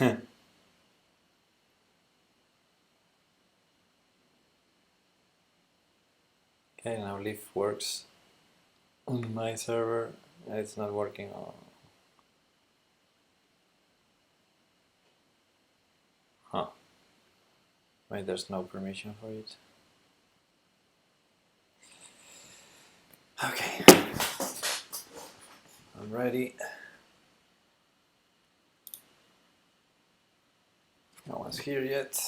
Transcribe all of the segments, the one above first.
Okay, now Leaf works on my server. It's not working on. Huh. Wait, there's no permission for it. Okay. I'm ready. No one's here yet.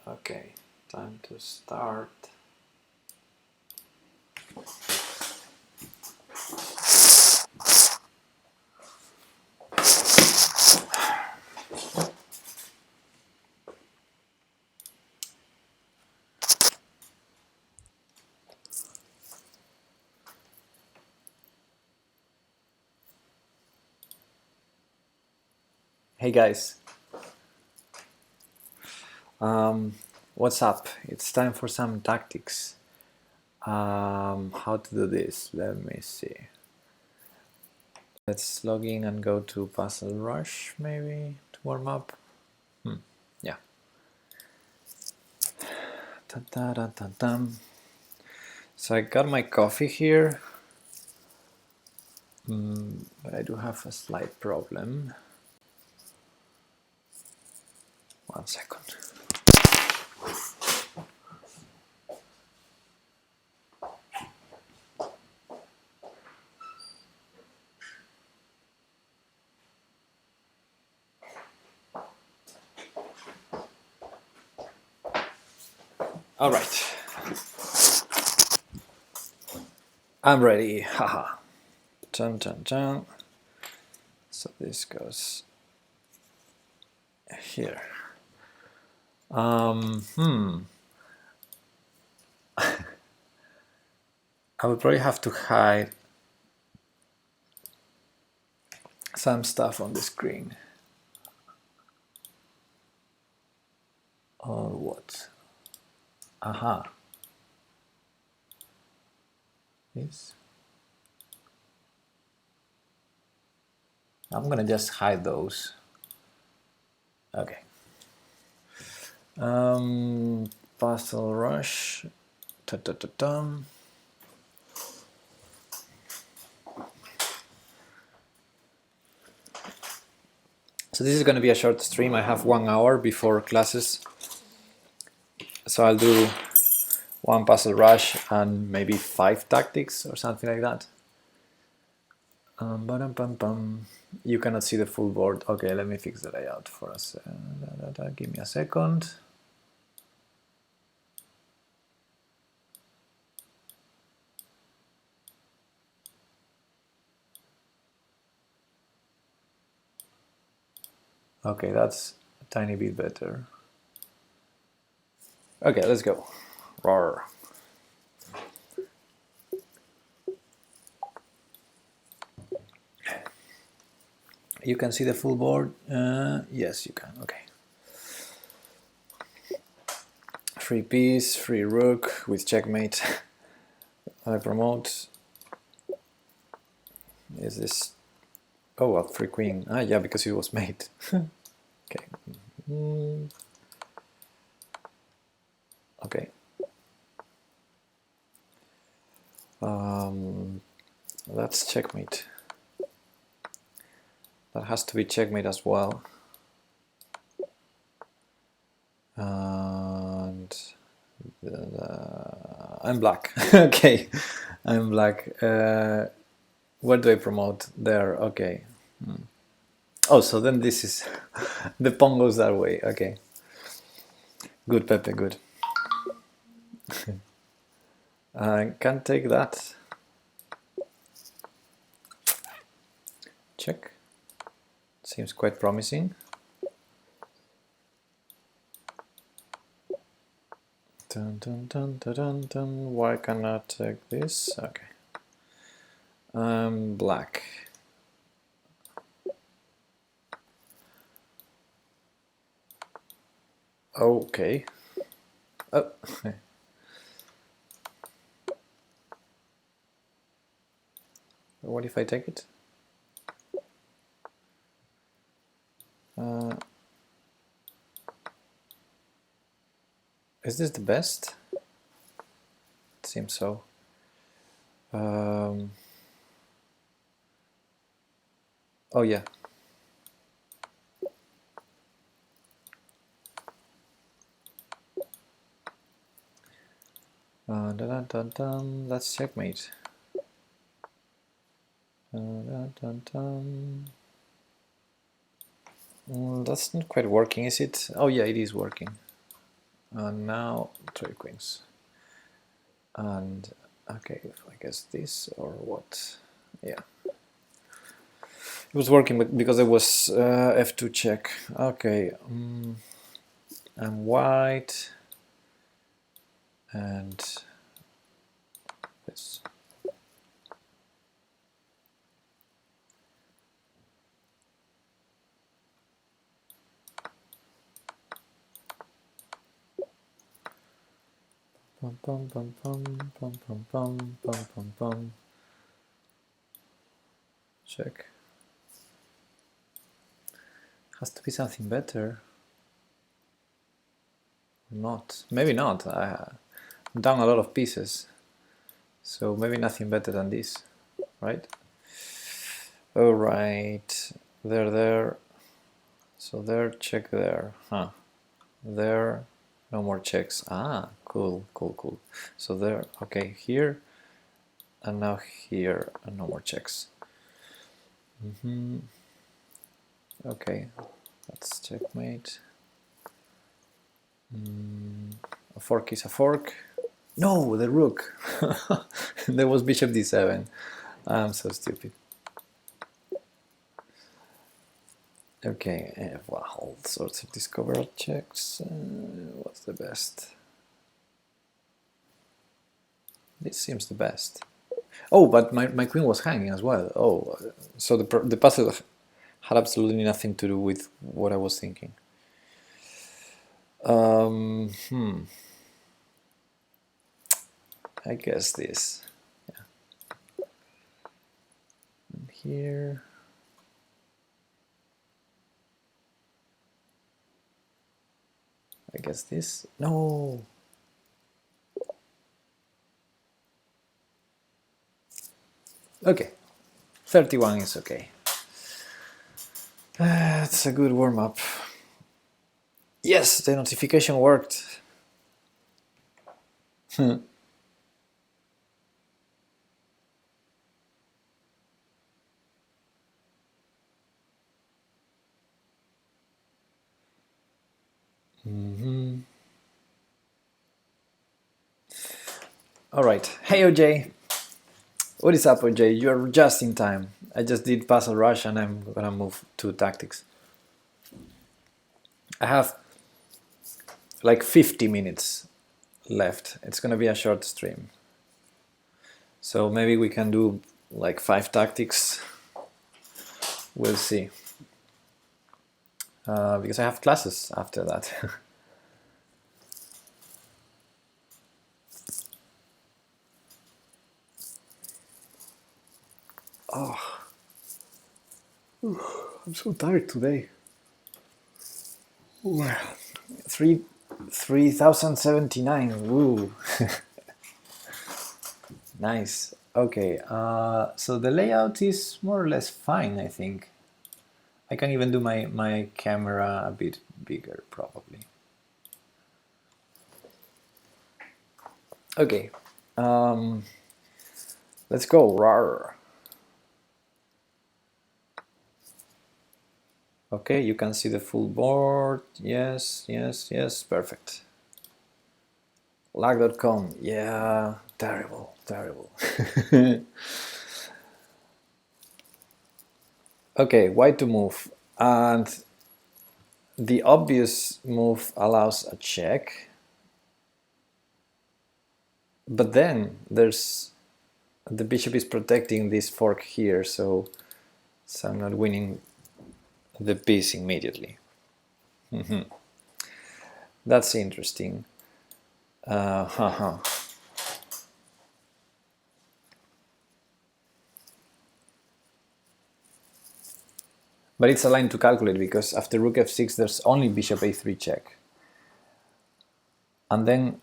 Okay, time to start. Hey guys, what's up? It's time for some tactics. How to do this? Let me see. Let's log in and go to Puzzle Rush maybe to warm up. Yeah. So I got my coffee here, but I do have a slight problem. 1 second. All right. I'm ready. Haha. Dun, dun, dun. So this goes here. I would probably have to hide some stuff on the screen. Or what? Aha. This. I'm gonna just hide those. Okay. Puzzle Rush. Ta-ta-ta-tum. So this is going to be a short stream. I have 1 hour before classes. So I'll do 1 Puzzle Rush and maybe 5 tactics or something like that. You cannot see the full board. Okay, let me fix the layout for a second. Give me a second. Okay, that's a tiny bit better. Okay, let's go. Roar. You can see the full board? Yes, you can. Okay. Free piece, free rook with checkmate. I promote. Is this? Oh, a free queen. Ah, yeah, because it was mate. Okay. Okay. That's checkmate. That has to be checkmate as well. And I'm black. Okay, I'm black. Where do I promote? There. Okay. Oh, so then this is the pawn goes that way. Okay. Good, Pepe, good. I can't take that. Check. Seems quite promising. Dun, dun, dun, dun, dun, dun. Why cannot take this? Okay. Black. Okay. Oh. What if I take it? Is this the best? It seems so. Oh yeah. Dun, dun, dun, dun. Let's checkmate. Dun, dun, dun. That's not quite working, is it? Oh yeah, it is working. And now 3 queens. And okay, I guess this or what? Yeah. It was working because it was f2 check. Okay. I'm white. And this. Pum pum pum pum pum pum pum pum pum pum. Check. Has to be something better. Not. Maybe not. I'm down a lot of pieces. So maybe nothing better than this, right? Alright. There. So there, check there. Huh. There, no more checks. Ah, cool. So there, okay, here, and now here, and no more checks. Okay, let's checkmate. A fork is a fork. No, the rook. There was bishop d7. I'm so stupid. Okay, well, all sorts of discovered checks. What's the best? This seems the best. Oh, but my queen was hanging as well. Oh, so the puzzle had absolutely nothing to do with what I was thinking. I guess this. Yeah. And here. I guess this. No. Okay. 31 is okay. That's a good warm-up. Yes, the notification worked. All right. Hey, OJ. What is up, OJ? You're just in time. I just did Puzzle Rush and I'm gonna move to Tactics. I have like 50 minutes left. It's gonna be a short stream. So maybe we can do like 5 tactics. We'll see. Because I have classes after that. Oh, I'm so tired today. 3079. Woo. Nice. Okay. So the layout is more or less fine, I think. I can even do my camera a bit bigger, probably. Okay. Let's go. Rawr. Okay, you can see the full board. Yes, yes, yes, perfect. Lag.com, yeah, terrible, terrible. Okay, white to move. And the obvious move allows a check. But then there's the bishop is protecting this fork here, so I'm not winning the piece immediately. That's interesting. Haha. But it's a line to calculate because after rook f6 there's only bishop a3 check. And then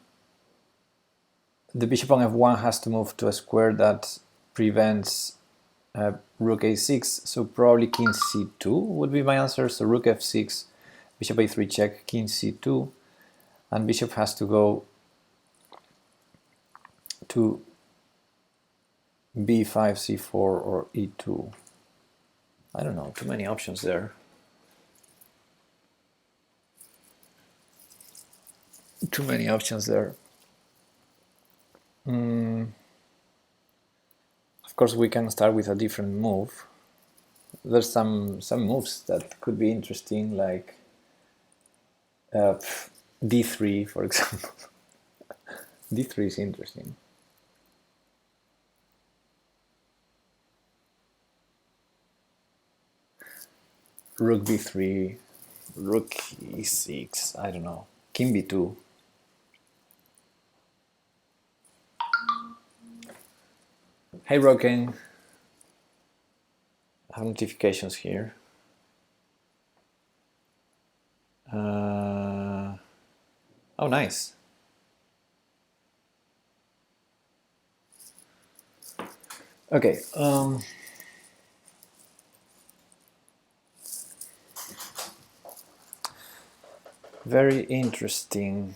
the bishop on f1 has to move to a square that prevents rook a6, so probably king c2 would be my answer. So rook f6, bishop a3 check, king c2, and bishop has to go to b5, c4, or e2. I don't know, too many options there. Too many options there. Of course, we can start with a different move. There's some moves that could be interesting, like d3, for example. d3 is interesting. Rook b3, rook e6, I don't know. King b2. Hey Roken, I have notifications here. Oh, nice. Okay. Very interesting.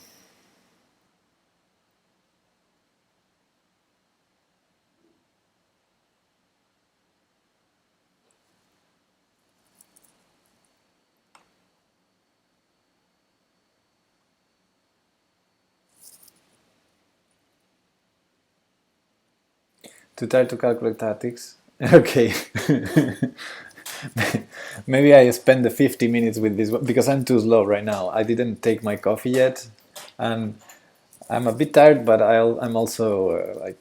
Too tired to calculate tactics. Okay. Maybe I spend the 50 minutes with this one because I'm too slow right now. I didn't take my coffee yet, and I'm a bit tired, but I'm also like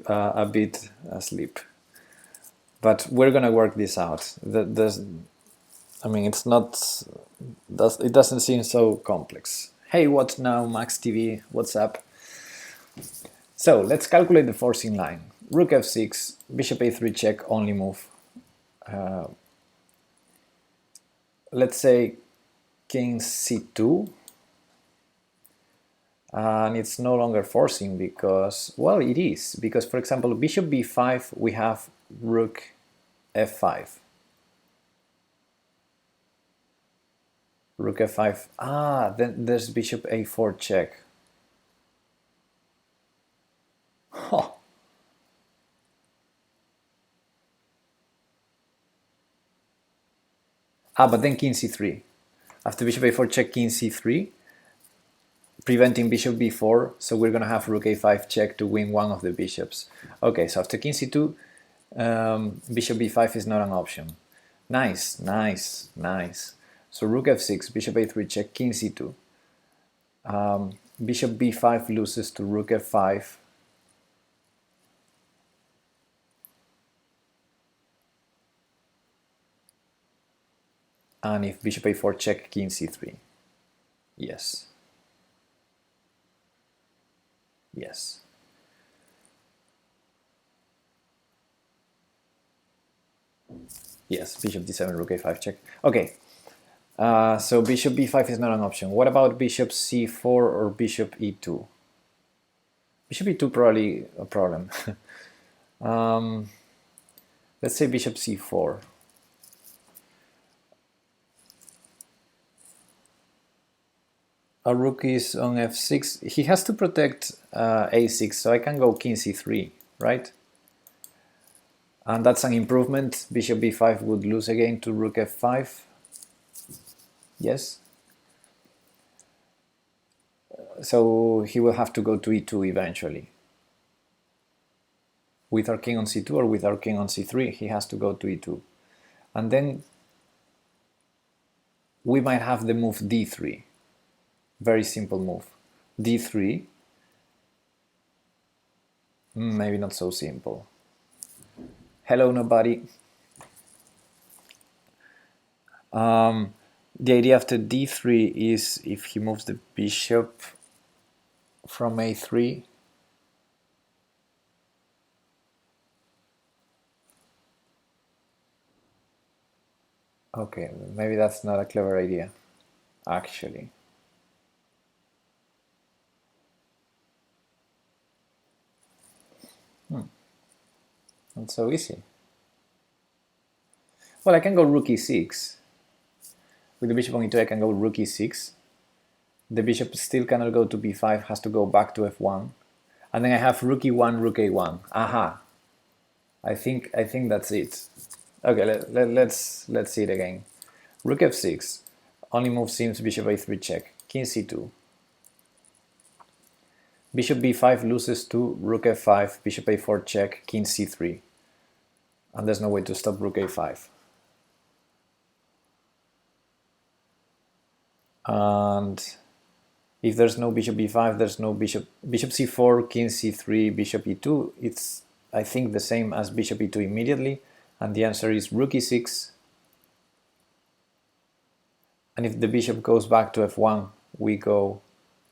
a bit asleep. But we're gonna work this out. I mean, it's not. It doesn't seem so complex. Hey, what now, Max TV? What's up? So let's calculate the forcing line. Rook f6, bishop a3 check, only move. Let's say king c2, and it's no longer forcing because, well, it is, because for example bishop b5 we have rook f5, rook f5, then there's bishop a4 check. Huh. But then king c3, after bishop a4 check, king c3, preventing bishop b4, so we're gonna have rook a5 check to win one of the bishops. Okay, so after king c2, bishop b5 is not an option. Nice, nice, nice. So rook f6, bishop a3 check, king c2. Bishop b5 loses to rook f5. And if bishop a4 check, king c3. Yes. Yes. Yes, bishop d7, rook a5 check. Okay, so bishop b5 is not an option. What about bishop c4 or bishop e2? Bishop e2 probably a problem. Let's say bishop c4. A rook is on f6. He has to protect a6, so I can go king c3, right? And that's an improvement. Bishop b5 would lose again to rook f5. Yes. So he will have to go to e2 eventually. With our king on c2 or with our king on c3, he has to go to e2. And then we might have the move d3. Very simple move. d3. Maybe not so simple. Hello, nobody. The idea after d3 is if he moves the bishop from a3, okay, maybe that's not a clever idea, actually. Not so easy. Well, I can go rook e6. With the bishop on e2, I can go rook e6. The bishop still cannot go to b5, has to go back to f1. And then I have rook e1, rook a1. Aha! I think that's it. Okay, let's see it again. Rook f6. Only move seems bishop a3 check. King c2. Bishop b5 loses to rook f5, bishop a4 check, king c3. And there's no way to stop rook a5. And if there's no bishop b5, there's no bishop c4, king c3, bishop e2. It's, I think, the same as bishop e2 immediately. And the answer is rook e6. And if the bishop goes back to f1, we go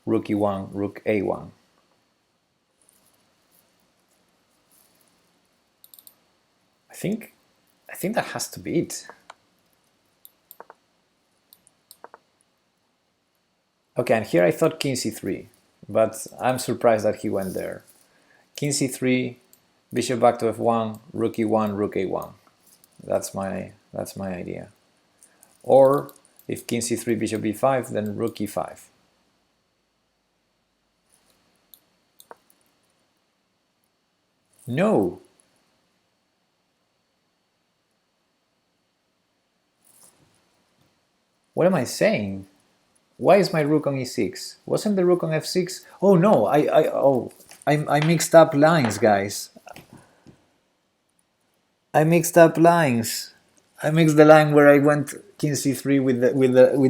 rook e1, rook a1. I think that has to be it. Okay, and here I thought king c3, but I'm surprised that he went there. King c3, bishop back to f1, rook e1, rook a1. That's my idea. Or if king c3, bishop b5, then rook e5. No! What am I saying? Why is my rook on e6? Wasn't the rook on f6? Oh no, I mixed up lines, guys. I mixed up lines. I mixed the line where I went king c3 with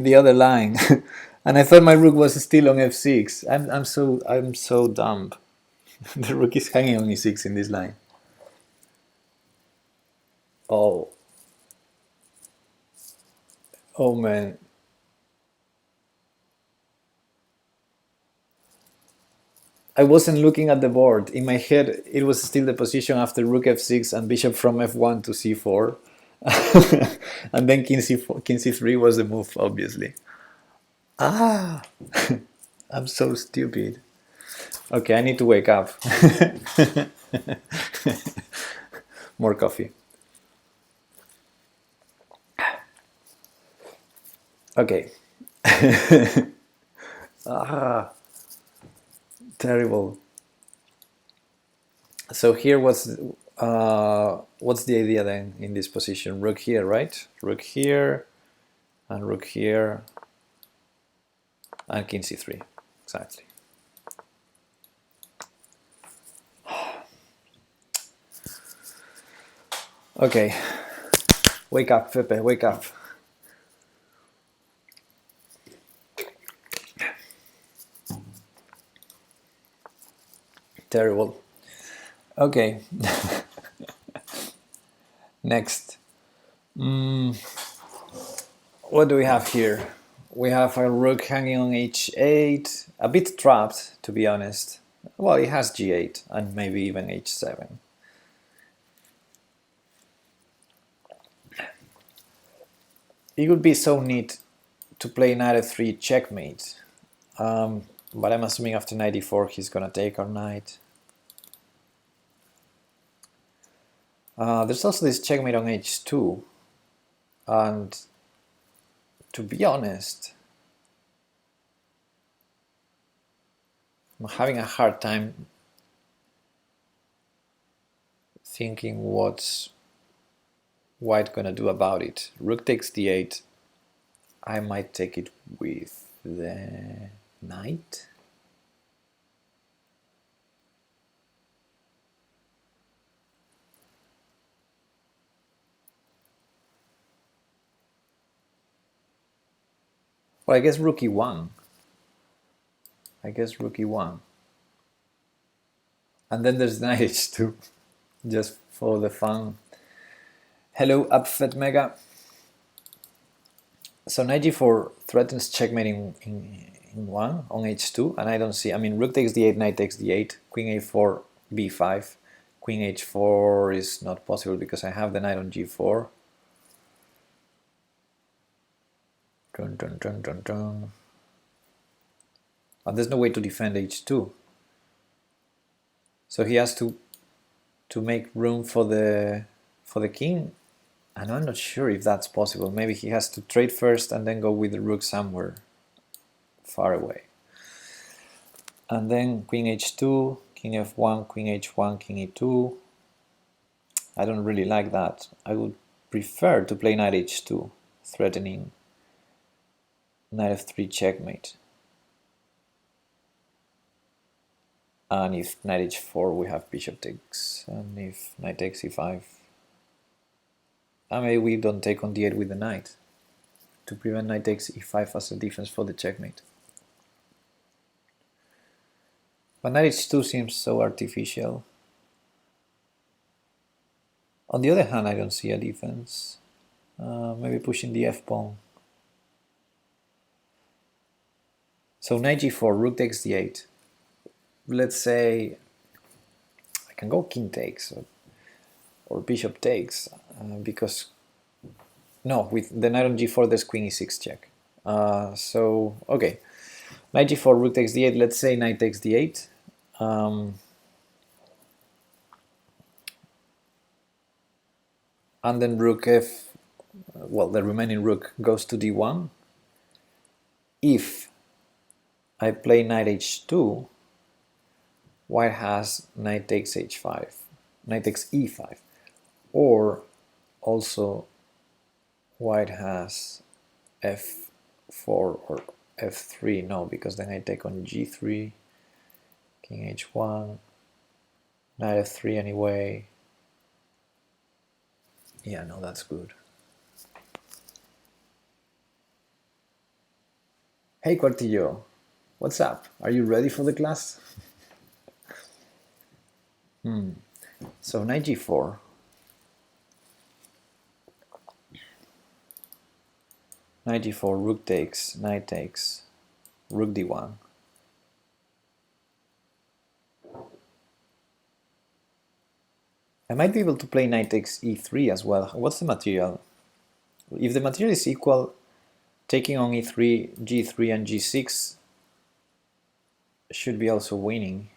the other line, and I thought my rook was still on f6. I'm so dumb. The rook is hanging on e6 in this line. Oh. Oh man. I wasn't looking at the board. In my head, it was still the position after rook f6 and bishop from f1 to c4. And then king c3 was the move, obviously. Ah! I'm so stupid. Okay, I need to wake up. More coffee. Okay. Terrible. So here what's the idea then in this position? Rook here, right? Rook here, and rook here, and king c3. Exactly. Okay. Wake up, Pepe, wake up. Terrible. Okay. Next. What do we have here? We have a rook hanging on h8, a bit trapped, to be honest. Well, it has g8 and maybe even h7. It would be so neat to play knight f3 checkmate, but I'm assuming after knight e4 he's gonna take our knight. There's also this checkmate on h2, and to be honest, I'm having a hard time thinking what's white gonna do about it. Rook takes d8. I might take it with the knight. Well, I guess rook e1. I guess rook e1. And then there's knight h2, just for the fun. Hello, Upfed Mega. So knight g4 threatens checkmating in 1 on h2, and I don't see. I mean, rook takes d8, knight takes d8, queen a4, b5. Queen h4 is not possible because I have the knight on g4. Dun, dun, dun, dun, dun. And there's no way to defend h2. So he has to make room for the king, and I'm not sure if that's possible. Maybe he has to trade first and then go with the rook somewhere far away. And then queen h2, king f1, queen h1, king e2. I don't really like that. I would prefer to play knight h2, threatening knight f3 checkmate. And if knight h4, we have bishop takes, and if knight takes e5, maybe we don't take on d8 with the knight to prevent knight takes e5 as a defense for the checkmate. But knight h2 seems so artificial. On the other hand, I don't see a defense. Maybe pushing the f-pawn. So knight g4, rook takes d8. Let's say I can go king takes or bishop takes, because no, with the knight on g4 there's queen e6 check. So okay, knight g4, rook takes d8. Let's say knight takes d8. And then rook f, well, the remaining rook goes to d1. If I play knight h2, white has knight takes h5, knight takes e5, or also white has f4 or f3. No, because then I take on g3, king h1, knight f3 anyway. Yeah, no, that's good. Hey Quartillo, what's up? Are you ready for the class? So knight g4. Knight g4, rook takes, knight takes, rook d1. I might be able to play knight takes e3 as well. What's the material? If the material is equal, taking on e3, g3 and g6 should be also winning.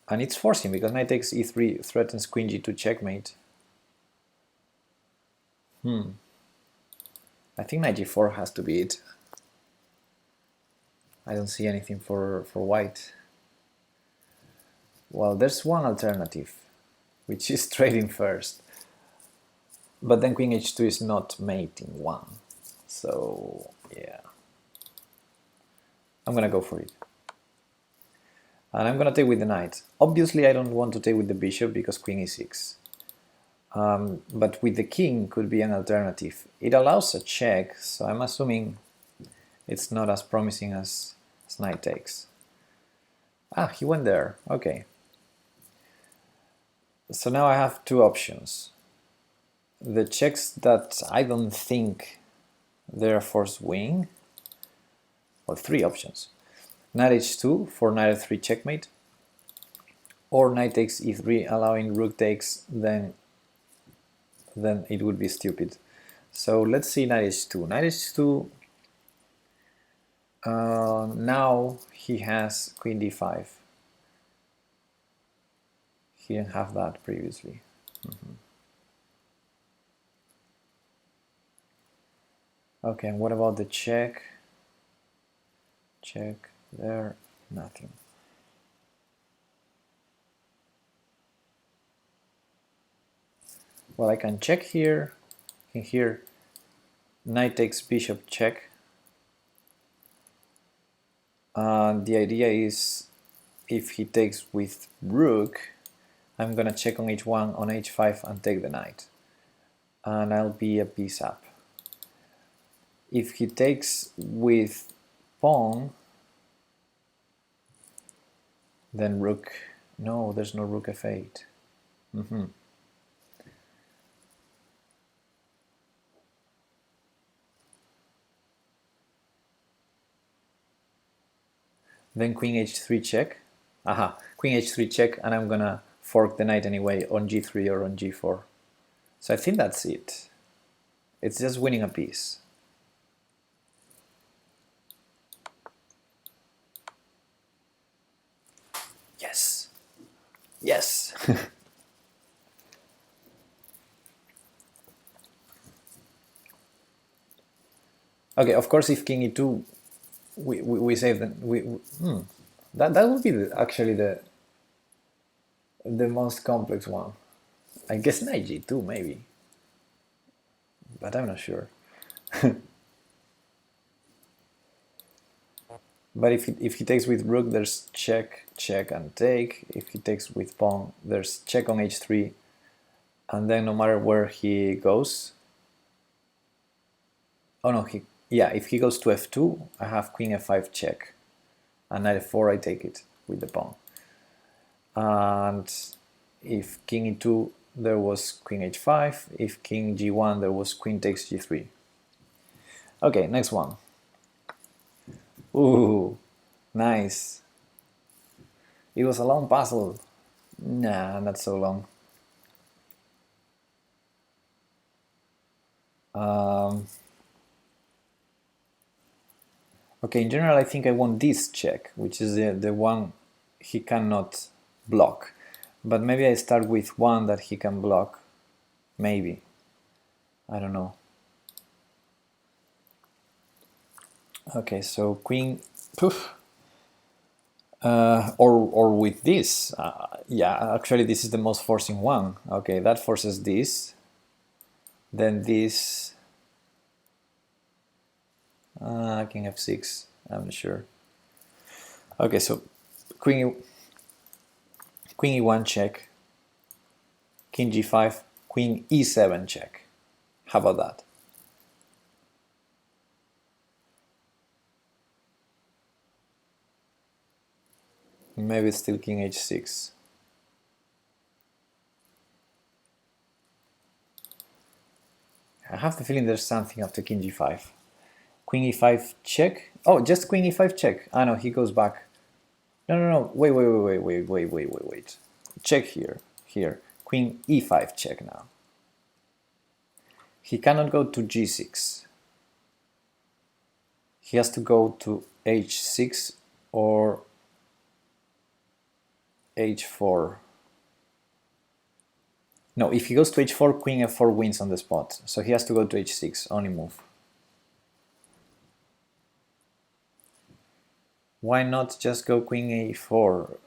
And it's forcing because knight takes e3 threatens queen g2 checkmate. I think knight g4 has to be it. I don't see anything for white. Well, there's one alternative, which is trading first. But then queen h2 is not mating 1. So, yeah. I'm gonna go for it. And I'm gonna take with the knight. Obviously, I don't want to take with the bishop because queen e6. But with the king could be an alternative. It allows a check, so I'm assuming it's not as promising as knight takes. Ah, he went there. Okay. So now I have two options. The checks that I don't think they're forced win, or three options. Knight h2 for knight f3 checkmate, or knight takes e3 allowing rook takes, then it would be stupid. So let's see knight h2. Knight h2, now he has queen d5. He didn't have that previously. Okay, and what about the check? Check there, nothing. Well, I can check here. In here, knight takes bishop check. And the idea is, if he takes with rook, I'm gonna check on h1, on h5, and take the knight. And I'll be a piece up. If he takes with pawn, then rook. No, there's no rook f8. Then queen h3 check. Aha, queen h3 check, and I'm gonna fork the knight anyway on g3 or on g4. So I think that's it. It's just winning a piece. Yes. Yes. Okay, of course, if king e2, we save the that would be actually the most complex one. I guess knight g2 maybe, but I'm not sure. But if he takes with rook, there's check, check, and take. If he takes with pawn, there's check on h3, and then no matter where he goes. Oh no, if he goes to f2, I have queen f5 check, and knight f4 I take it with the pawn. And if king e2, there was queen h5. If king g1, there was queen takes g3. Okay, next one. Ooh, nice. It was a long puzzle. Nah, not so long. Okay, in general, I think I want this check, which is the one he cannot block. But maybe I start with one that he can block. Maybe. I don't know. Okay, so queen... Poof. Or with this. Yeah, actually this is the most forcing one. Okay, that forces this. Then this... king f6. I'm not sure. Okay, so queen e1 check. King g5. Queen e7 check. How about that? Maybe it's still king h6. I have the feeling there's something after king g5. Queen e5 check. Oh, just queen e5 check. Ah no, he goes back. No. Wait. Check here. Here. Queen e5 check now. He cannot go to g6. He has to go to h6 or h4. No, if he goes to h4, queen f4 wins on the spot. So he has to go to h6, only move. Why not just go queen a4?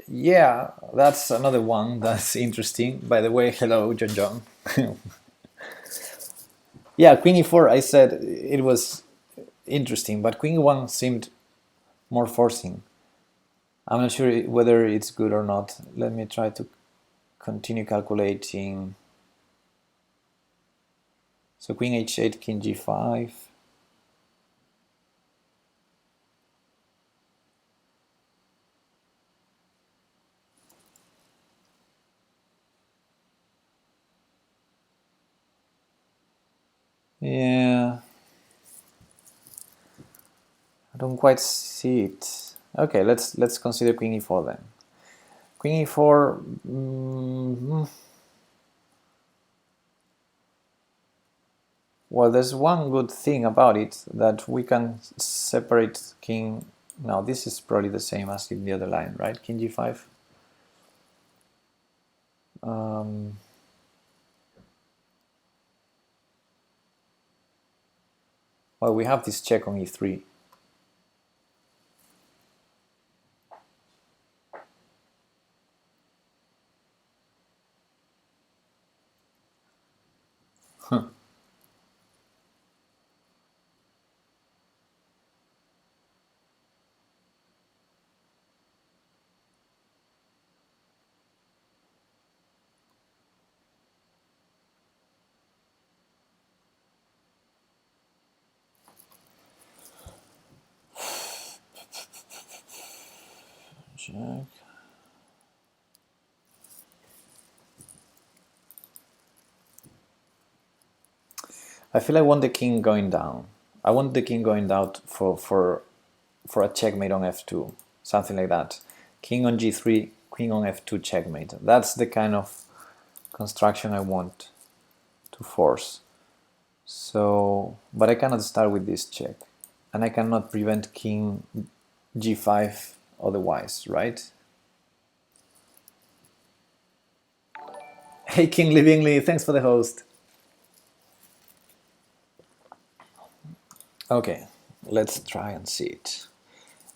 Yeah, that's another one that's interesting. By the way, hello, John. Yeah, queen e4, I said it was interesting, but queen e1 seemed more forcing. I'm not sure whether it's good or not. Let me try to continue calculating. So queen h8, king g5. Yeah, I don't quite see it. Okay, let's consider queen e4 then. Queen e4. Well, there's one good thing about it, that we can separate king. Now this is probably the same as in the other line, right? King g5. Well, we have this check on e3. check. I feel I want the king going down. I want the king going down for a checkmate on f2, something like that. King on g3, queen on f2 checkmate. That's the kind of construction I want to force. So, but I cannot start with this check, and I cannot prevent king g5 otherwise, right? Hey, King Livingly, thanks for the host. Okay, let's try and see it.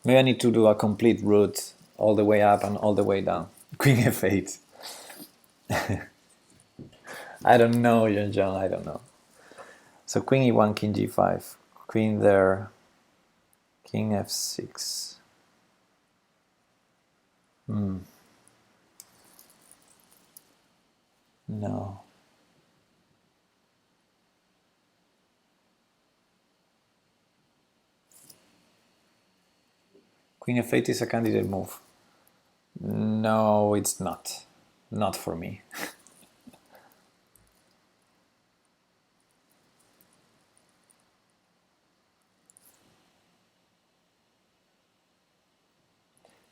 Maybe I need to do a complete route all the way up and all the way down. Queen f8. I don't know, John, I don't know. So queen e1, king g5, queen there, king f6. No. Queen f8 is a candidate move. No, it's not. Not for me.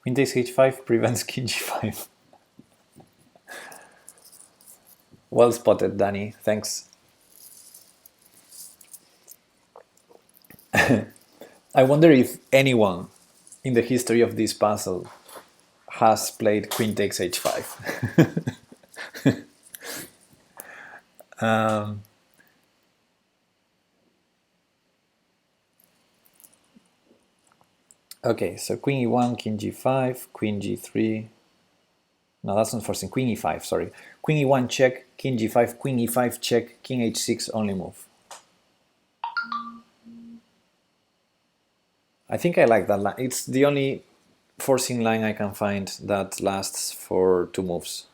Queen takes h5 prevents king g5. Well spotted, Danny. Thanks. I wonder if anyone in the history of this puzzle has played queen takes h5. Okay, so queen e1, king g5, queen g3. No, that's not forcing. Queen e5, sorry. Queen e1 check, king g5, queen e5 check, king h6 only move. I think I like that line. It's the only forcing line I can find that lasts for 2 moves.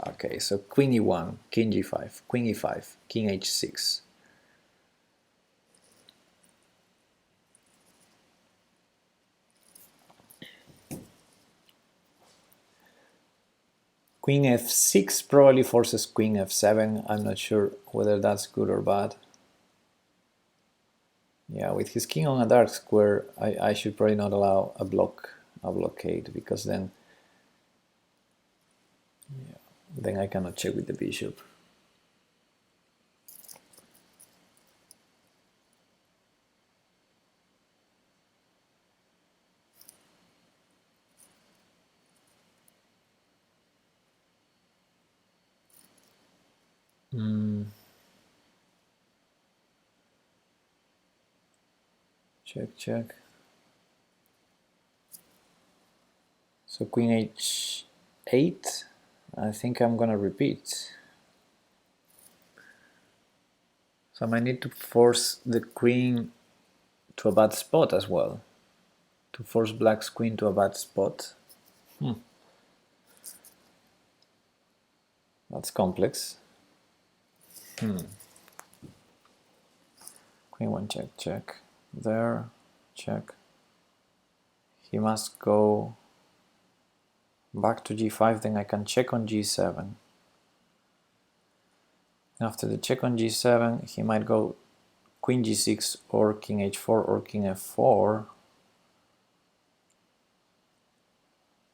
Okay, so queen e1, king g5, queen e5, king h6. Queen f6 probably forces queen f7. I'm not sure whether that's good or bad. Yeah, with his king on a dark square, I should probably not allow a blockade, because then I cannot check with the bishop. Check, check. So queen h8, I think I'm gonna repeat. So I might need to force the queen to a bad spot as well. To force black's queen to a bad spot. That's complex. Queen 1 check, check. There, check. He must go back to g5, then I can check on g7. After the check on g7, he might go queen g6 or king h4 or king f4.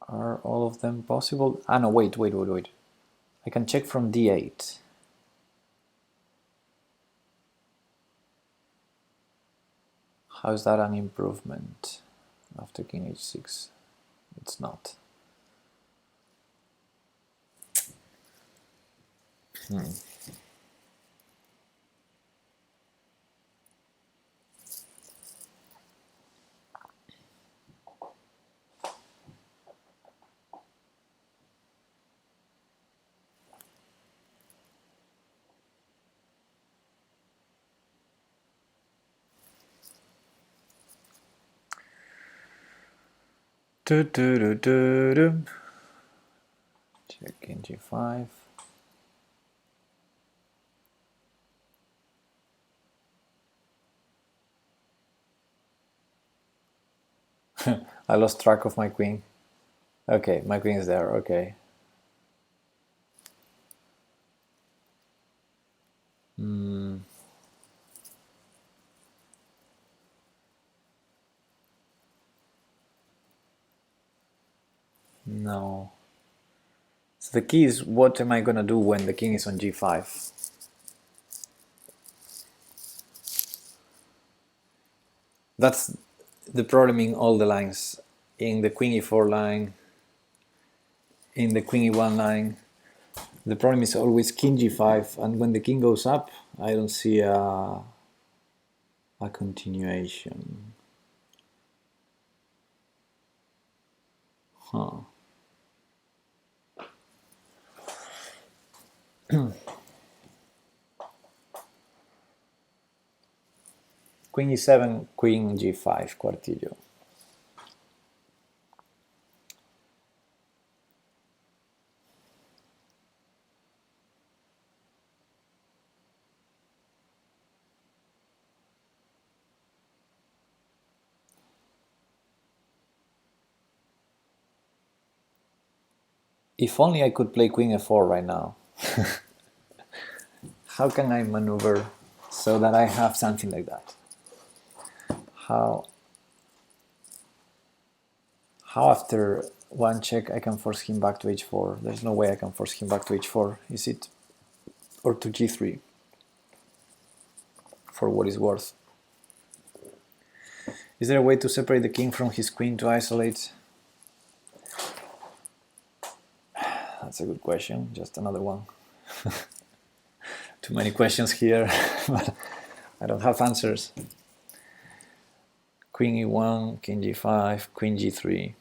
Are all of them possible? Ah, no, wait. I can check from d8. How is that an improvement after king h6? It's not. Check in g5. I lost track of my queen. Okay, my queen is there, okay. No. So the key is, what am I gonna do when the king is on g5? That's the problem in all the lines. In the queen e4 line, in the queen e1 line, the problem is always king g5, and when the king goes up, I don't see a continuation. Huh. Queen e7, queen g5, Quartillo. If only I could play queen f4 right now. How can I maneuver so that I have something like that? How after one check I can force him back to h4? There's no way I can force him back to h4, is it? Or to g3, for what it's worth. Is there a way to separate the king from his queen to isolate? That's a good question, just another one. Too many questions here, but I don't have answers. Queen e1, king g5, queen g3.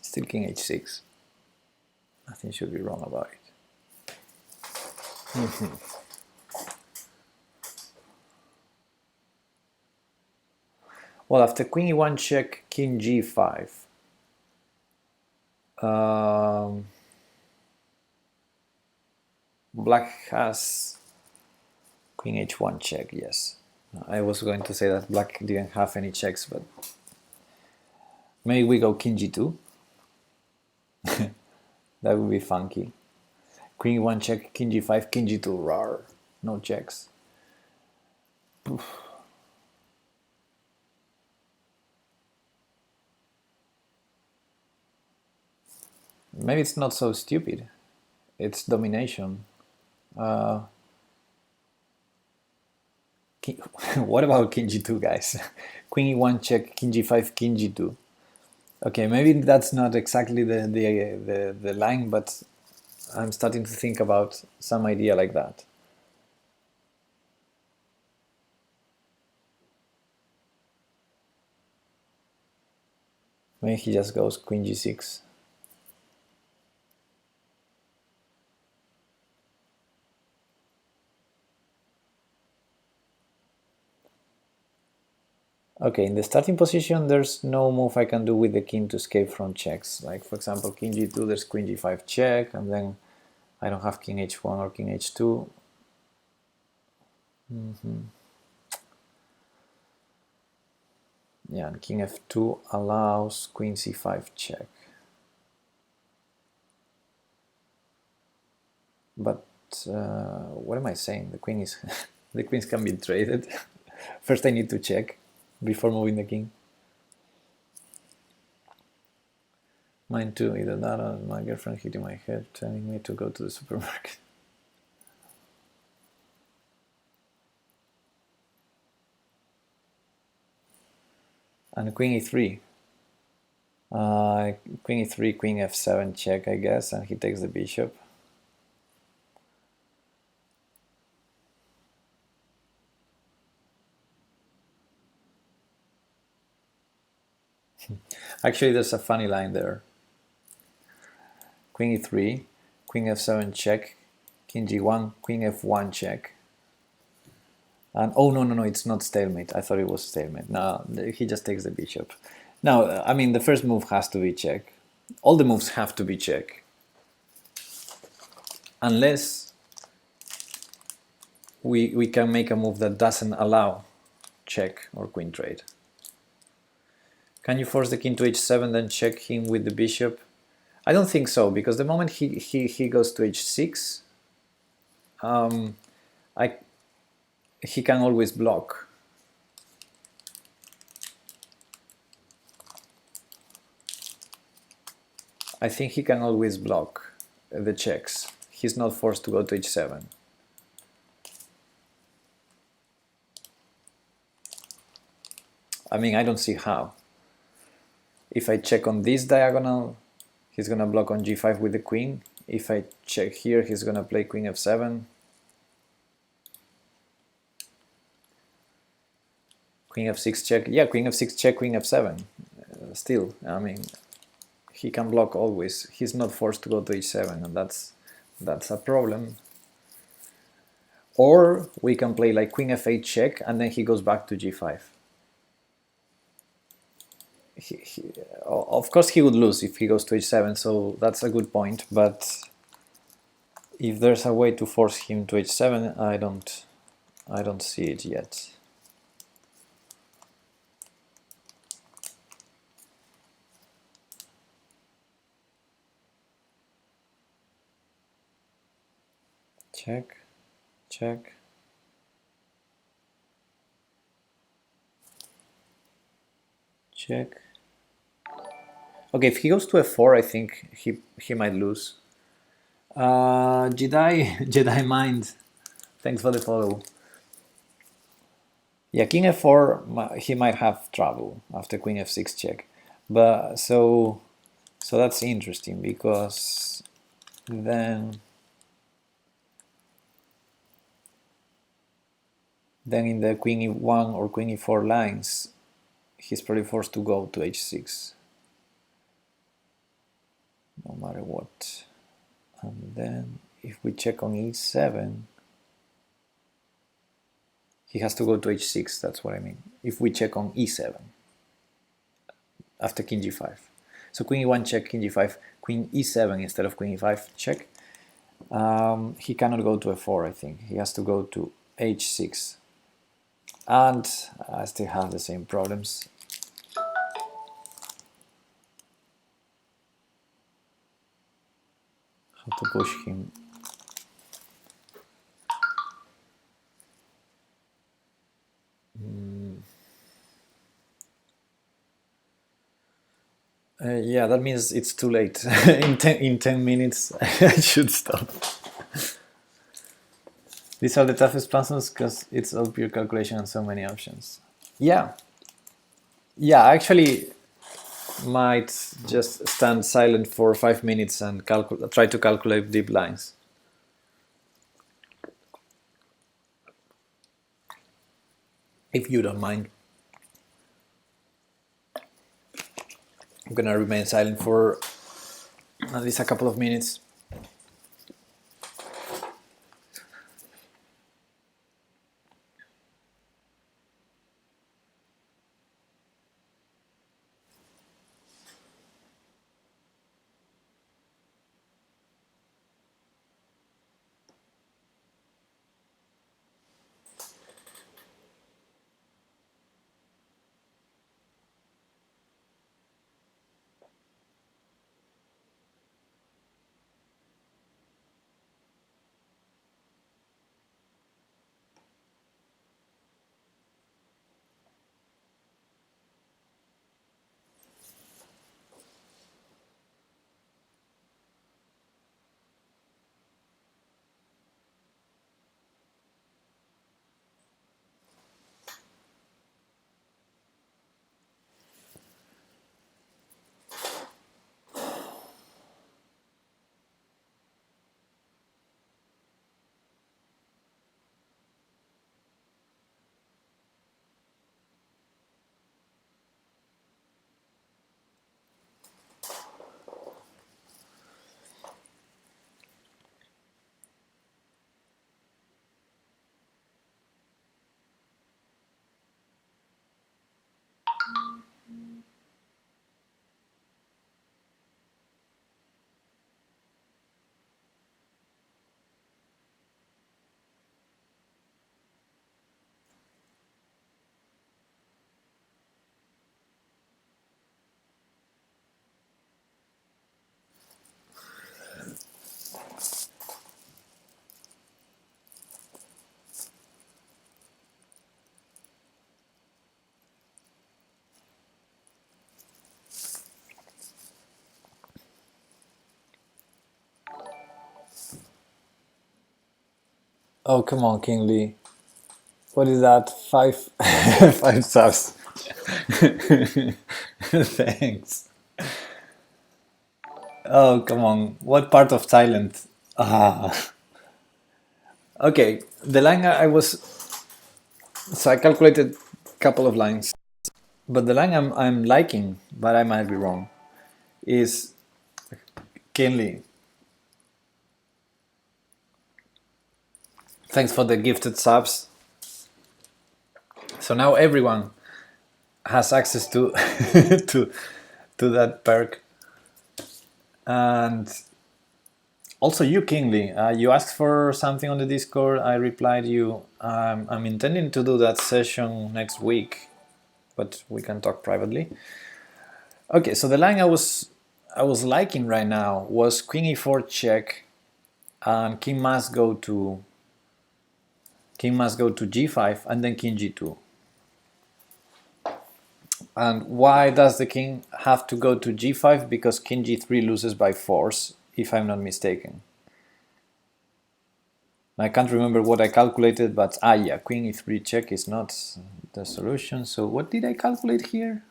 Still king h6. Nothing should be wrong about it. Well, after queen e1 check, king g5. Black has queen h1 check, yes. I was going to say that black didn't have any checks, but maybe we go king g2. That would be funky. Queen e1 check, king g5, king g2, rar. No checks. Oof. Maybe it's not so stupid. It's domination. What about king g2, guys? Queen e1 check, king g5, king g2. Okay, maybe that's not exactly the line, but I'm starting to think about some idea like that. Maybe he just goes queen g6. Okay, in the starting position, there's no move I can do with the king to escape from checks. Like, for example, king g2, there's queen g5 check, and then I don't have king h1 or king h2. Yeah, and king f2 allows queen c5 check. But what am I saying? The queen is the queens can be traded. First I need to check before moving the king. Mine too, either that or my girlfriend hitting my head telling me to go to the supermarket. And queen e3. Queen e3, queen f7 check, I guess, and he takes the bishop. Actually, there's a funny line there. Queen e3, queen f7 check, king g1, queen f1 check. And oh, no, it's not stalemate. I thought it was stalemate. No, he just takes the bishop. Now, I mean, the first move has to be check. All the moves have to be check. Unless we can make a move that doesn't allow check or queen trade. Can you force the king to h7, then check him with the bishop? I don't think so, because the moment he goes to h6, he can always block. I think he can always block the checks. He's not forced to go to h7. I mean, I don't see how. If I check on this diagonal, he's gonna block on g5 with the queen. If I check here, he's gonna play queen f7. Queen f6 check. Yeah, queen f6 check, queen f7. Still, I mean, he can block always. He's not forced to go to h7, and that's a problem. Or we can play like queen f8 check, and then he goes back to g5. Of course he would lose if he goes to h7, so that's a good point, but if there's a way to force him to h7, I don't see it yet. Check, check. Check. Okay, if he goes to f4, I think he might lose. Jedi Mind, thanks for the follow. Yeah, king f4, he might have trouble after queen f6 check. But so that's interesting, because then in the queen e1 or queen e4 lines, he's probably forced to go to h6, no matter what. And then if we check on e7, he has to go to h6, that's what I mean. If we check on e7, after king g5. So queen e1 check, king g5, queen e7 instead of queen e5 check. He cannot go to f4, I think. He has to go to h6. And I still have the same problems. How to push him. Yeah, that means it's too late. in 10 minutes, I should stop. These are the toughest puzzles because it's all pure calculation and so many options. Yeah. Yeah, I actually might just stand silent for 5 minutes and try to calculate deep lines. If you don't mind. I'm gonna remain silent for at least a couple of minutes. Oh, come on, King Lee. What is that? Five, 5 subs. Thanks. Oh, come on. What part of Thailand? Ah. Okay, the line I was. So I calculated a couple of lines. But the line I'm liking, but I might be wrong, is Kinley. Thanks for the gifted subs. So now everyone has access to to to that perk. And also you, Kingly, you asked for something on the Discord. I replied you. I'm intending to do that session next week, but we can talk privately. Okay, so the line I was liking right now was Queen e4 check, and King must go to g5 and then King g2. And why does the king have to go to g5? Because King g3 loses by force, if I'm not mistaken. I can't remember what I calculated, but yeah, Queen e3 check is not the solution. So what did I calculate here?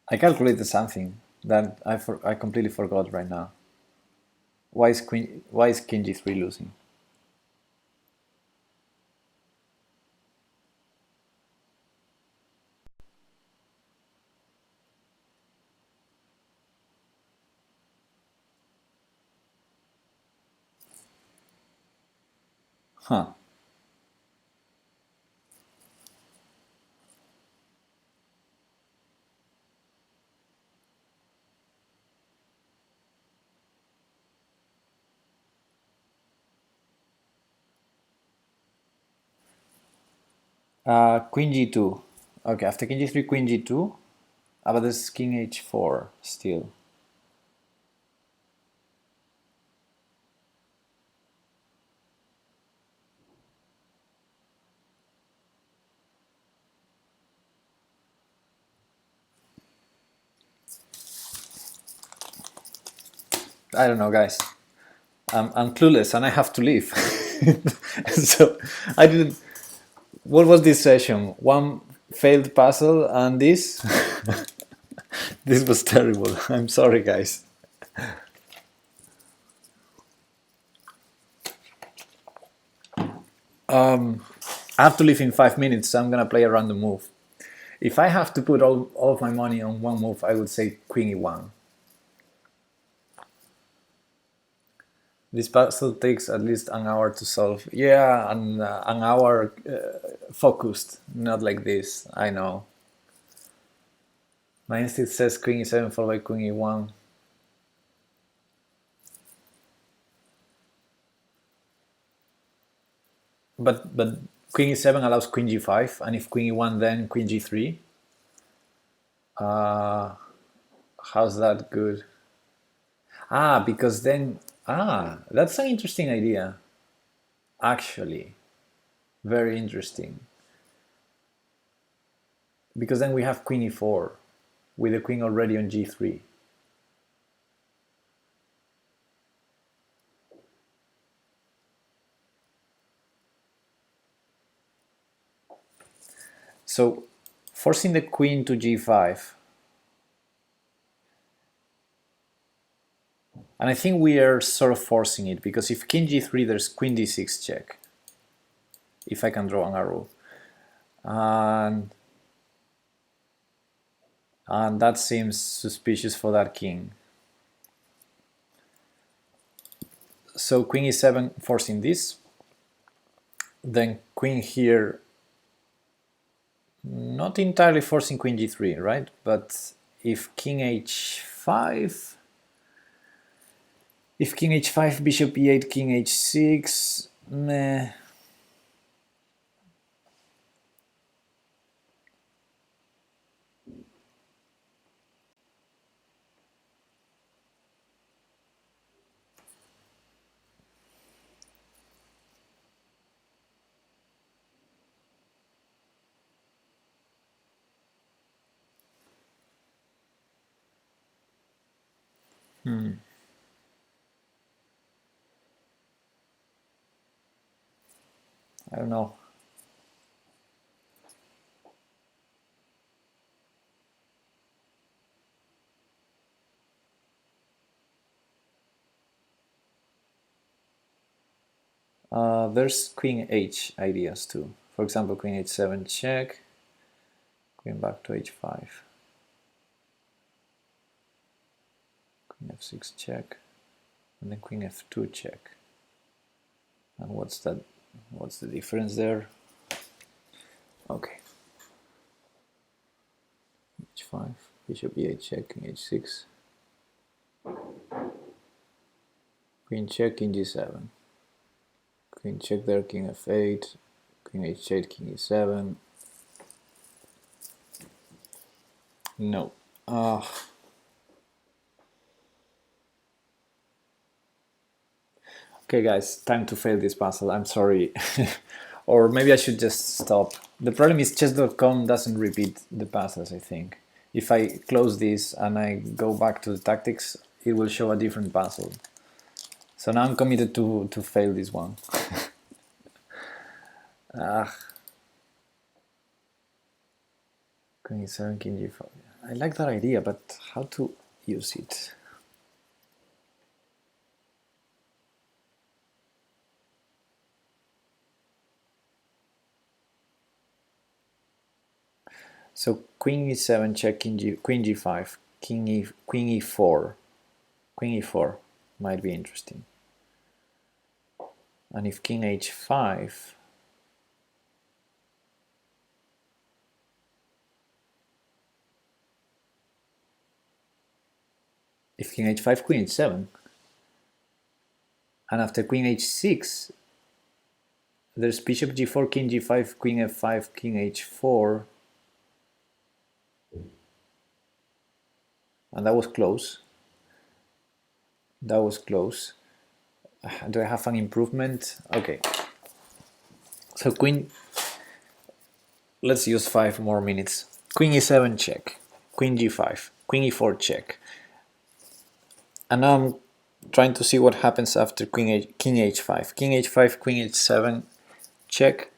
I calculated something that I completely forgot right now. Why is King g3 losing? Huh. Queen g2. Okay, after King g3, Queen g2. But this King h4 still. I don't know, guys. I'm clueless and I have to leave. So I didn't. What was this session? One failed puzzle and this? This was terrible. I'm sorry, guys. I have to leave in 5 minutes, so I'm gonna play a random move. If I have to put all of my money on one move, I would say Queen e1. This puzzle takes at least an hour to solve. Yeah, and an hour focused, not like this. I know. My instinct says Queen e7 followed by Queen e1. But Queen e7 allows Queen g5, and if Queen e1, then Queen g3. How's that good? Because then that's an interesting idea. Actually, very interesting. Because then we have Queen e4 with the Queen already on g3. So forcing the Queen to g5. And I think we are sort of forcing it, because if King g3, there's Queen d6 check. If I can draw an arrow. And that seems suspicious for that king. So Queen e7 forcing this. Then Queen here, not entirely forcing Queen g3, right? But if King h5, Bishop e8, King h6, meh. I don't know. There's queen h ideas too. For example, queen h7 check, queen back to h5, queen f6 check, and then queen f2 check. And what's that? What's the difference there? Okay. h5, bishop e8 check, king h6, queen check, king g7, queen check there, king f8, queen h8, king e7. No. Okay, guys, time to fail this puzzle. I'm sorry. Or maybe I should just stop. The problem is chess.com doesn't repeat the puzzles, I think. If I close this and I go back to the tactics, it will show a different puzzle. So now I'm committed to fail this one. Queen e7, king g5. I like that idea, but how to use it? So queen e7 check, king g5, queen e4, queen e4 might be interesting. And if king h5, if king h5, queen h7, and after queen h6, there's bishop g4, king g5, queen f5, king h4, and that was close. That was close. Do I have an improvement? Okay. So queen, let's use 5 more minutes. Queen e7 check, queen g5, queen e4 check. And now I'm trying to see what happens after king h5. King h5, queen h7 check,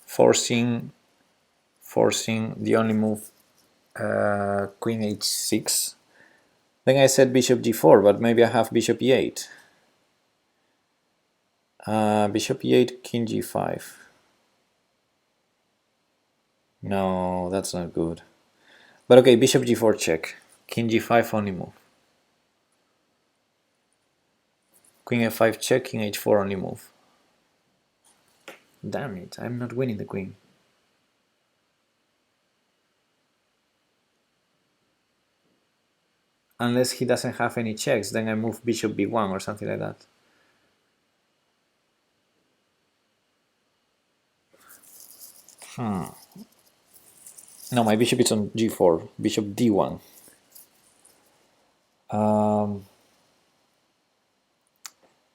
forcing the only move, queen h6. Then I said bishop g4, but maybe I have bishop e8. Bishop e8, king g5. No, that's not good. But okay, bishop g4 check, king g5 only move. Queen f5 check, king h4 only move. Damn it, I'm not winning the queen. Unless he doesn't have any checks, then I move bishop b1 or something like that. No, my bishop is on g4, bishop d1.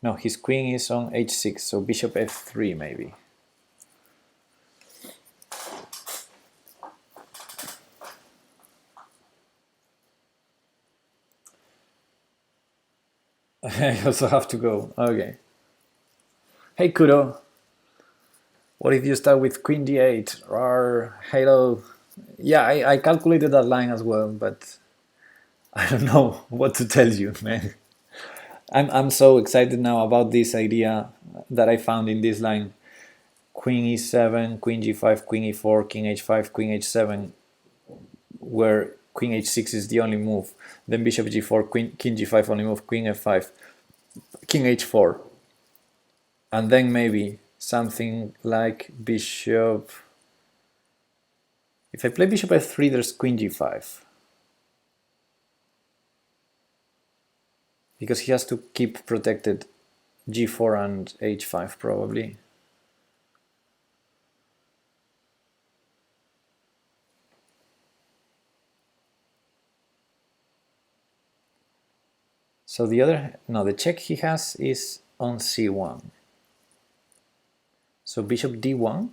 No, his queen is on h6, so bishop f3 maybe. I also have to go. Okay. Hey Kudo. What if you start with queen d8? Rawr, hello. Yeah, I calculated that line as well, but I don't know what to tell you, man. I'm so excited now about this idea that I found in this line. Queen e7, queen g5, queen e4, king h5, queen h7, where queen h6 is the only move. Then bishop g4, king g5 only move, queen f5, king h4. And then maybe something like bishop... If I play bishop f3, there's queen g5. Because he has to keep protected g4 and h5 probably. So the check he has is on c1. So bishop d1.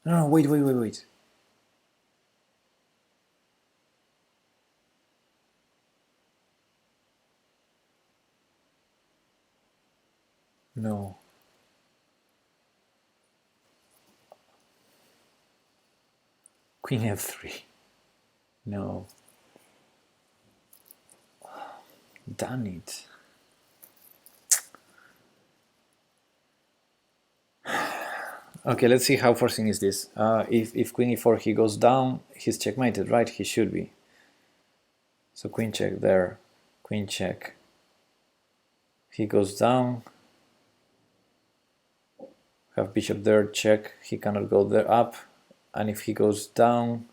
No, wait. Queen f3. No. Damn it. Okay, let's see how forcing is this. If queen e4 he goes down, he's checkmated, right? He should be. So queen check there, queen check. He goes down. Have bishop there, check. He cannot go there up. And if he goes down,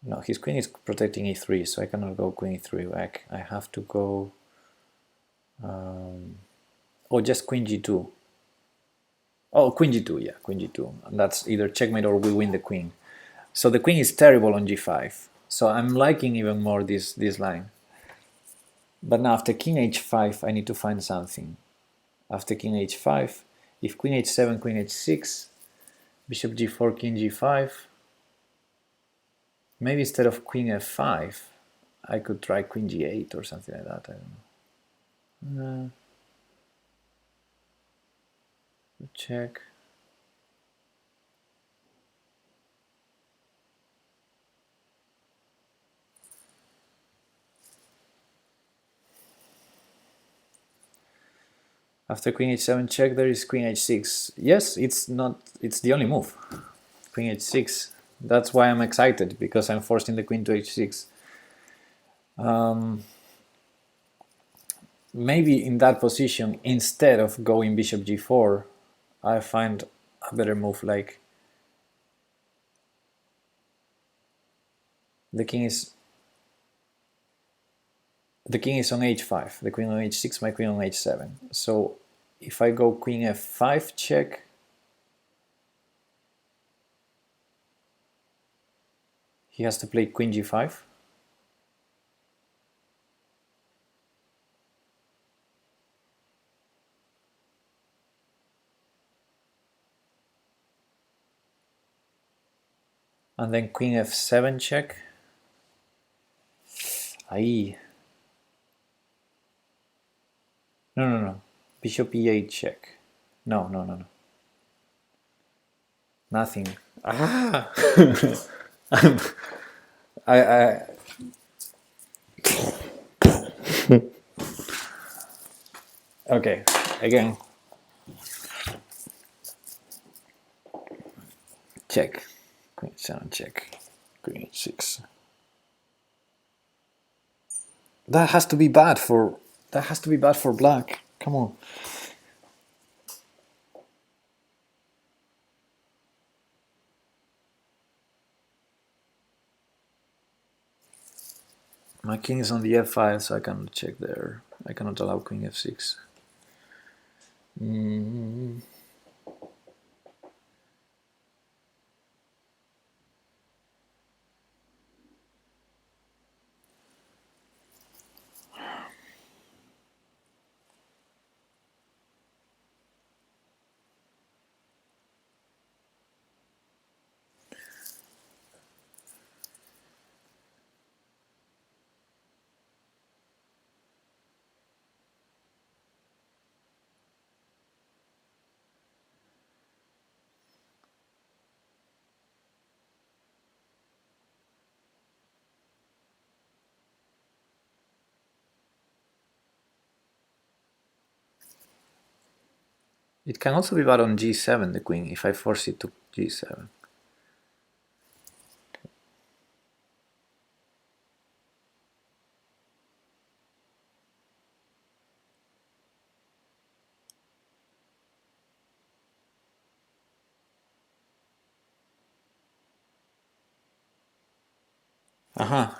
no, his queen is protecting e3, so I cannot go queen e3 back. I have to go, oh, just queen g2. Oh, queen g2, yeah, queen g2. And that's either checkmate or we win the queen. So the queen is terrible on g5. So I'm liking even more this line. But now after king h5, I need to find something. After king h5, if queen h7, queen h6, bishop g4, king g5, maybe instead of queen f5, I could try queen g8 or something like that. I don't know. Check. After queen h7 check, there is queen h6. Yes, it's the only move. Queen h6. That's why I'm excited, because I'm forcing the queen to h6. Maybe in that position, instead of going bishop g4, I find a better move, like the king is on h5, the queen on h6, my queen on h7. So if I go queen f5 check, he has to play queen g5. And then queen f7 check. Aye. No. Bishop e8 check. No. Nothing. Ah! I Okay, again. Check. Queen 7 check. Queen 6. That has to be bad for black. Come on. My king is on the f5, so I cannot check there. I cannot allow queen f6. It can also be bad on g7, the queen, if I force it to g7. How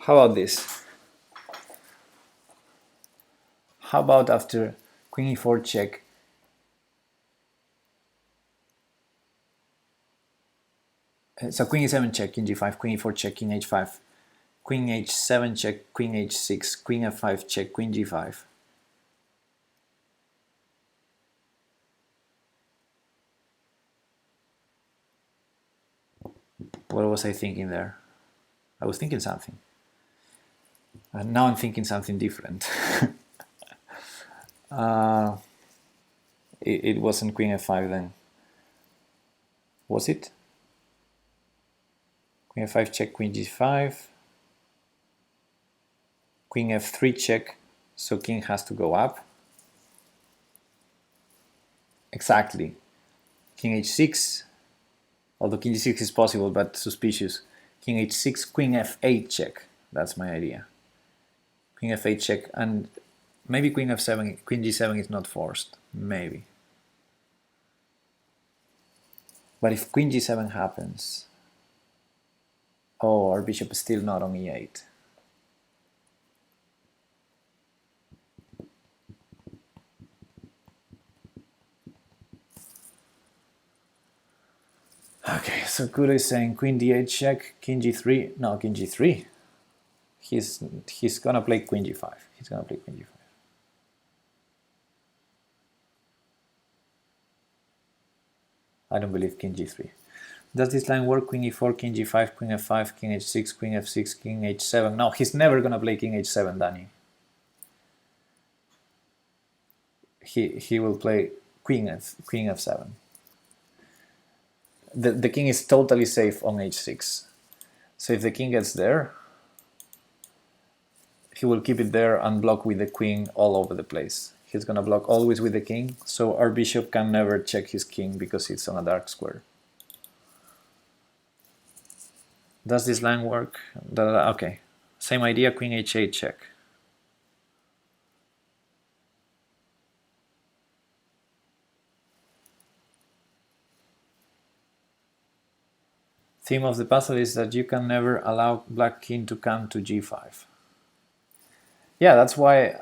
about this? How about after queen e4 check, so queen e7 check, king g5, queen e4 check, king h5, queen h7 check, queen h6, queen f5 check, queen g5. What was I thinking there? I was thinking something. And now I'm thinking something different. It wasn't queen f5 then. Was it? Queen f5 check, queen g5. Queen f3 check, so king has to go up. Exactly. King h6, although king g6 is possible but suspicious. King h6, queen f8 check. That's my idea. Queen f8 check, and maybe queen f7, queen g7 is not forced. Maybe. But if queen g7 happens, oh, our bishop is still not on e8. Okay, so Kudo is saying queen d8 check, king g3. No, king g3. He's gonna play queen g5. He's gonna play queen g5. I don't believe king g3. Does this line work? Queen e4, king g5, queen f5, king h6, queen f6, king h7. No, he's never gonna play king h7, Danny. He will play queen f7. The king is totally safe on h6. So if the king gets there, he will keep it there and block with the queen all over the place. He's gonna block always with the king, so our bishop can never check his king because it's on a dark square. Does this line work? Okay, same idea, queen h8 check. Theme of the puzzle is that you can never allow black king to come to g5. Yeah, that's why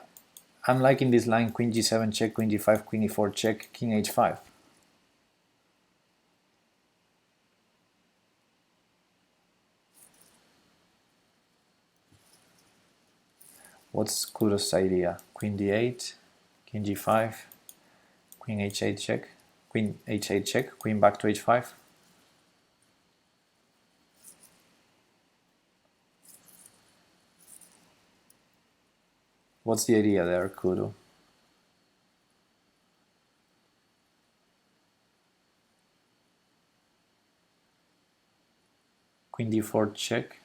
I'm liking this line, queen g7 check, queen g5, queen e4 check, king h5. What's Kudo's idea? Queen d8, king g5, queen h8 check, queen h8 check, queen back to h5. What's the idea there, Kudo? Queen d4 check,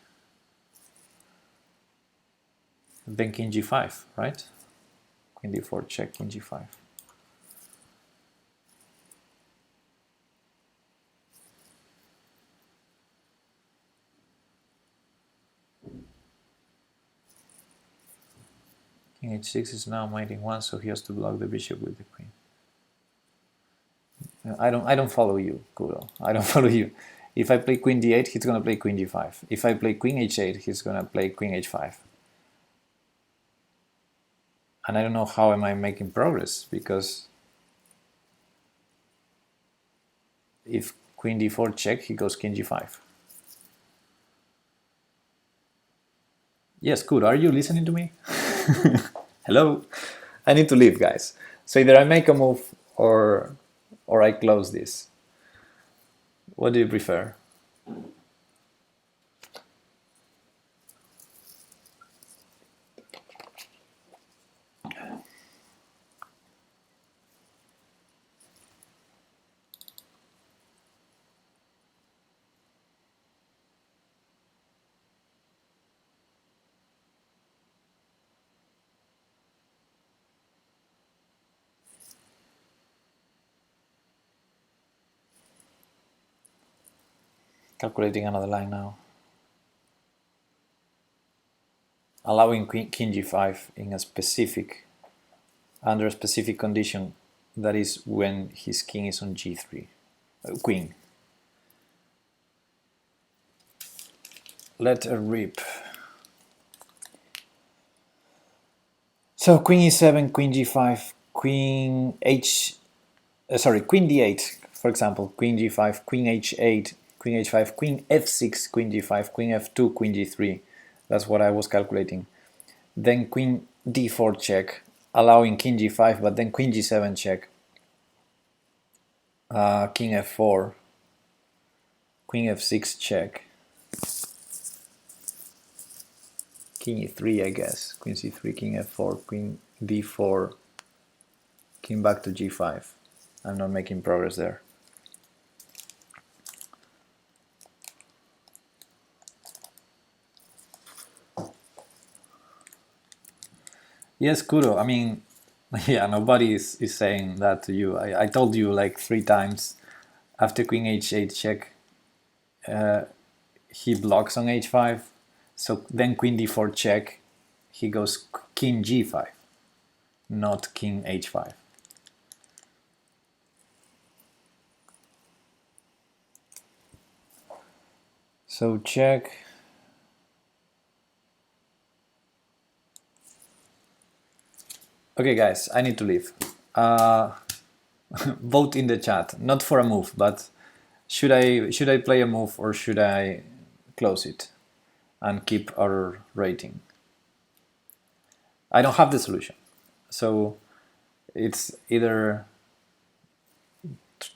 then king g5, right? Queen d4 check, king g5. King h6 is now knighting 1, so he has to block the bishop with the queen. I don't follow you, Kudo. I don't follow you. If I play queen d8, he's gonna play queen d5. If I play queen h8, he's gonna play queen h5. And I don't know how am I making progress, because if queen d4 check, he goes king g5. Yes, Kudo, are you listening to me? Hello? I need to leave, guys. So either I make a move or I close this. What do you prefer? Calculating another line now. Allowing king g5 in a specific, under a specific condition, that is when his king is on g3. Queen. Let her rip. So queen e7, queen g5, queen queen d8, for example, queen g5, queen h8, queen h5, queen f6, queen g5, queen f2, queen g3. That's what I was calculating. Then queen d4 check, allowing king g5, but then queen g7 check. King f4, queen f6 check. King e3, I guess. Queen c3, king f4, queen d4, king back to g5. I'm not making progress there. Yes, Kuro. I mean, yeah, nobody is saying that to you. I told you like 3 times after queen h8 check, he blocks on h5. So then queen d4 check, he goes king g5, not king h5. So check. Okay, guys, I need to leave. Vote in the chat, not for a move, but should I play a move or should I close it and keep our rating? I don't have the solution, so it's either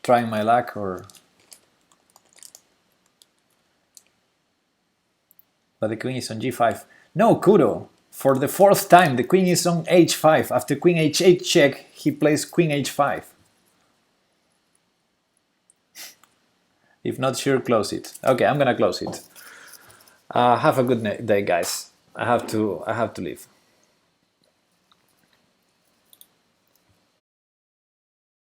trying my luck or. But the queen is on g5. No, Kuro. For the 4th time, the queen is on h5. After queen h8 check, he plays queen h5. If not sure, close it. Okay, I'm gonna close it. Have a good day, guys. I have to leave.